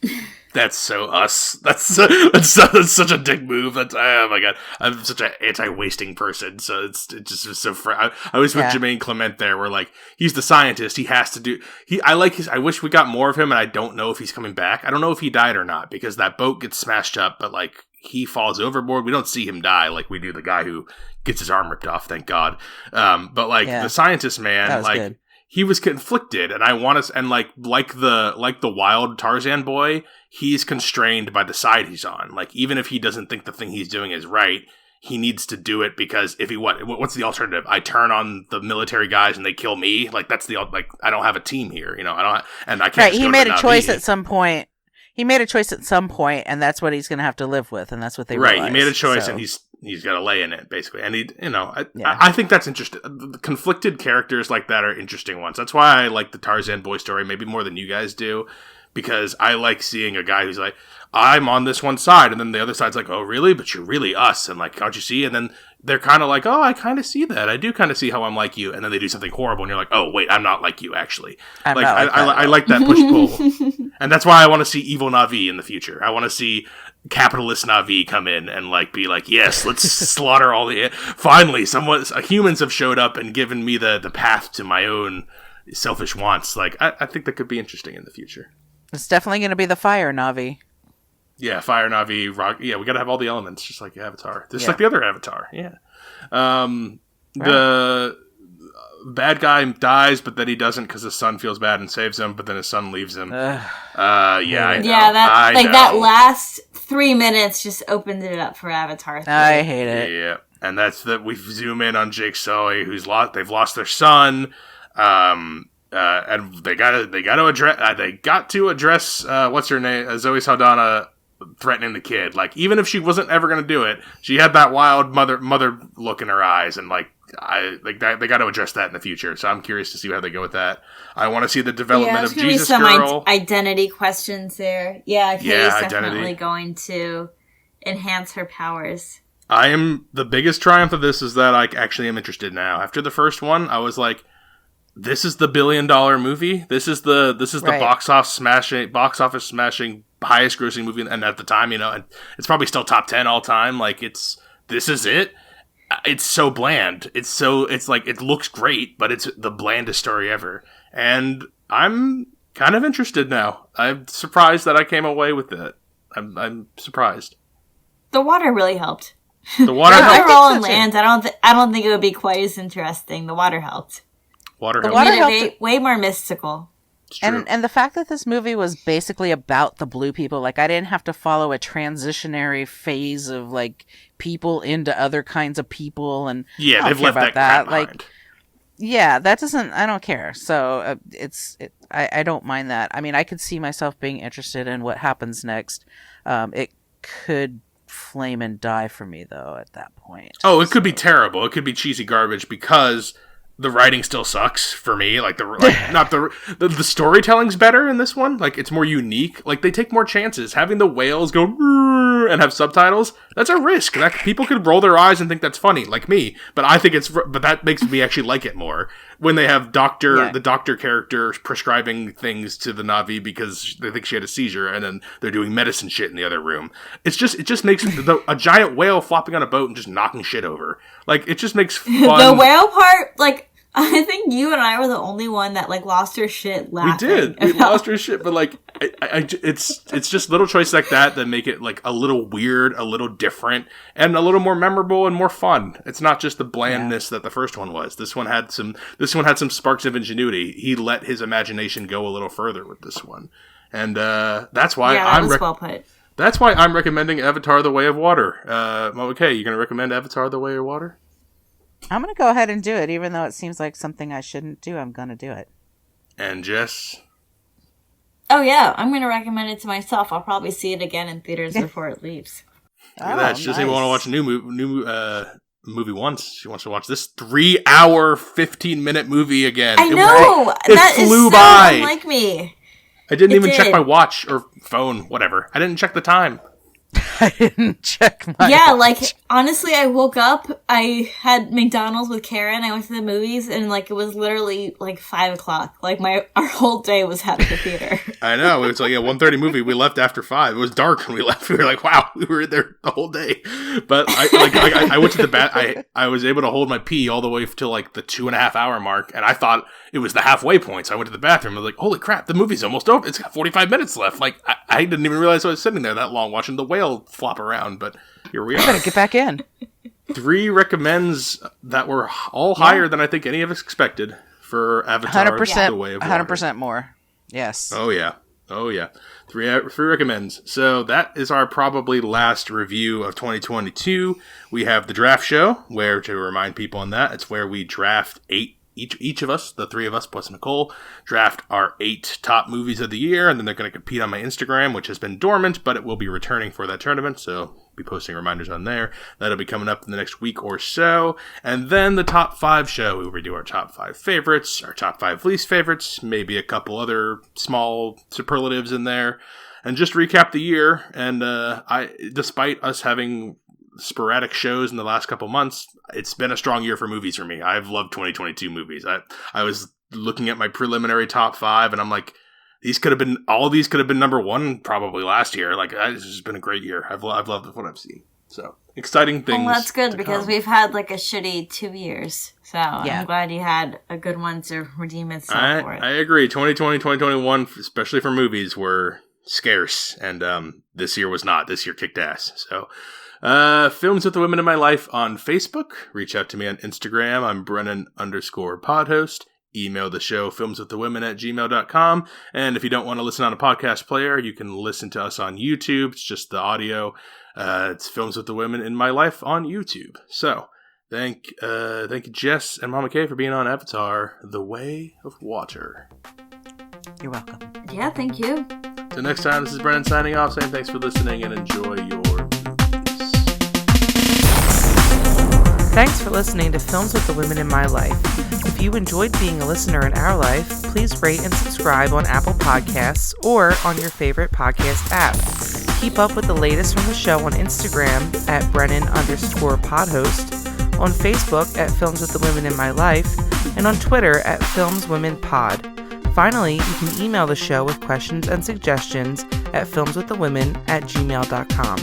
so us. That's such a dick move. Oh my god, I'm such an anti-wasting person. So it just was so. I was with Jermaine Clement there. Where like he's the scientist. He has to do. I wish we got more of him, and I don't know if he's coming back. I don't know if he died or not because that boat gets smashed up. But like he falls overboard. We don't see him die like we do the guy who gets his arm ripped off, thank God. But like the scientist man, like good. He was conflicted, and I want to, and like the wild Tarzan boy, he's constrained by the side he's on. Like, even if he doesn't think the thing he's doing is right, he needs to do it because if he what's the alternative? I turn on the military guys and they kill me. Like, that's the like I don't have a team here, you know. I don't, and I can't. Right, he made a choice at some point. He made a choice at some point, and that's what he's going to have to live with, and that's what they realized. Right, he made a choice, and he's got to lay in it, basically. And he, you know, I think that's interesting. The conflicted characters like that are interesting ones. That's why I like the Tarzan boy story, maybe more than you guys do, because I like seeing a guy who's like, I'm on this one side, and then the other side's like, oh, really? But you're really us, and like, can't you see? And then they're kind of like, oh, I kind of see that. I do kind of see how I'm like you. And then they do something horrible, and you're like, oh, wait, I'm not like you, actually. I like that push-pull. And that's why I want to see evil Na'vi in the future. I want to see capitalist Na'vi come in and like be like, yes, let's slaughter all the... Finally, humans have showed up and given me the path to my own selfish wants. Like, I think that could be interesting in the future. It's definitely going to be the fire Na'vi. Yeah, fire Na'vi, rock. Yeah, we got to have all the elements, just like Avatar. Just like the other Avatar, yeah. The bad guy dies, but then he doesn't because his son feels bad and saves him, but then his son leaves him. I know. Yeah, that last 3 minutes just opened it up for Avatar 3. I hate it. Yeah, and that's that. We zoom in on Jake Sully, they've lost their son. And they got to address what's her name, Zoe Saldana, threatening the kid. Like, even if she wasn't ever going to do it, she had that wild mother look in her eyes, and like they got to address that in the future. So I'm curious to see how they go with that. I want to see the development of Jesus some Girl. Identity questions there. Yeah, Katie's definitely going to enhance her powers. The biggest triumph of this is that I actually am interested now. After the first one, I was like, this is the $1 billion movie. This is the right. box office smashing, highest grossing movie, and at the time, you know, and it's probably still top 10 all time. Like, this is it. It's so bland. It's like, it looks great, but it's the blandest story ever. And I'm kind of interested now. I'm surprised that I came away with it. I'm surprised. The water really helped. The water helped. If they're all on land, I don't think it would be quite as interesting. The water helped. Water helped. Way more mystical. And the fact that this movie was basically about the blue people, like, I didn't have to follow a transitionary phase of like people into other kinds of people, and they've left that like, yeah, that doesn't. I don't care. So I don't mind that. I mean, I could see myself being interested in what happens next. It could flame and die for me though at that point. Oh, it could be terrible. It could be cheesy garbage because the writing still sucks for me. Like the storytelling's better in this one. Like, it's more unique. Like, they take more chances. Having the whales go and have subtitles, that's a risk. That people could roll their eyes and think that's funny, like me. But I think but that makes me actually like it more when they have the doctor character prescribing things to the Na'vi because they think she had a seizure, and then they're doing medicine shit in the other room. It just makes a giant whale flopping on a boat and just knocking shit over. Like, it just makes fun. The whale part, like, I think you and I were the only one that like lost our shit laughing. We did. We lost our shit, but like, it's just little choices like that make it like a little weird, a little different, and a little more memorable and more fun. It's not just the blandness that the first one was. This one had some sparks of ingenuity. He let his imagination go a little further with this one, and that's why well put. That's why I'm recommending Avatar: The Way of Water. Okay, you gonna recommend Avatar: The Way of Water? I'm going to go ahead and do it, even though it seems like something I shouldn't do. I'm going to do it. And Jess? Oh, yeah. I'm going to recommend it to myself. I'll probably see it again in theaters before it leaves. Look at that. She doesn't even want to watch a new movie once. She wants to watch this 3-hour, 15-minute movie again. I know! That flew by. Unlike me. I didn't even check my watch or phone, whatever. I didn't check the time. I didn't check my watch. Like, honestly, I woke up, I had McDonald's with Karen, I went to the movies, and, like, it was literally, like, 5 o'clock. Like, our whole day was out of the theater. I know, it was like a 1:30 movie, we left after 5. It was dark when we left, we were like, wow, we were there the whole day. But, I went to the bath, I was able to hold my pee all the way to, like, the 2.5 hour mark, and I thought it was the halfway point, so I went to the bathroom, I was like, holy crap, the movie's almost over, it's got 45 minutes left, like, I I didn't even realize I was sitting there that long watching the whale flop around, but here we are. Gotta get back in. 3 recommends that were all higher than I think any of us expected for Avatar: 100%, The Way of Water. 100% more. Yes. Oh yeah. 3 recommends. So that is our probably last review of 2022. We have the draft show, where, to remind people on that, it's where we draft 8. Each of us, the 3 of us plus Nicole, draft our 8 top movies of the year, and then they're going to compete on my Instagram, which has been dormant, but it will be returning for that tournament, so I'll be posting reminders on there. That'll be coming up in the next week or so. And then the top 5 show, we do our top 5 favorites, our top 5 least favorites, maybe a couple other small superlatives in there, and just recap the year. And despite us having sporadic shows in the last couple months, it's been a strong year for movies for me. I've loved 2022 movies. I was looking at my preliminary top 5, and I'm like, all of these could have been number 1 probably last year. Like, it's just been a great year. I've loved what I've seen. So exciting things. Well, that's good because we've had like a shitty 2 years. So yeah. I'm glad you had a good one to redeem itself for it. I agree. 2020, 2021, especially for movies, were scarce, and this year was not. This year kicked ass. So. Films with the Women in My Life on Facebook. Reach out to me on Instagram. I'm Brennan_podhost. Email the show filmswiththewomen@gmail.com. And if you don't want to listen on a podcast player, you can listen to us on YouTube. It's just the audio. It's Films with the Women in My Life on YouTube. So, thank you, Jess and Mama K, for being on Avatar: The Way of Water. You're welcome. Yeah, thank you. Till next time, this is Brennan signing off, saying thanks for listening and enjoy your Thanks for listening to Films with the Women in My Life. If you enjoyed being a listener in our life, please rate and subscribe on Apple Podcasts or on your favorite podcast app. Keep up with the latest from the show on Instagram at Brennan_podhost, on Facebook at Films with the Women in My Life, and on Twitter at FilmsWomenPod. Finally, you can email the show with questions and suggestions at filmswiththewomen@gmail.com.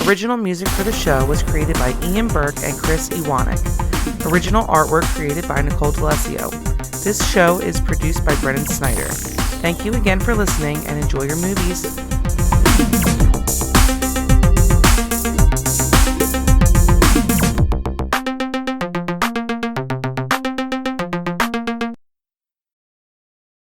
Original music for the show was created by Ian Burke and Chris Iwanek. Original artwork created by Nicole D'Alessio. This show is produced by Brennan Snyder. Thank you again for listening and enjoy your movies.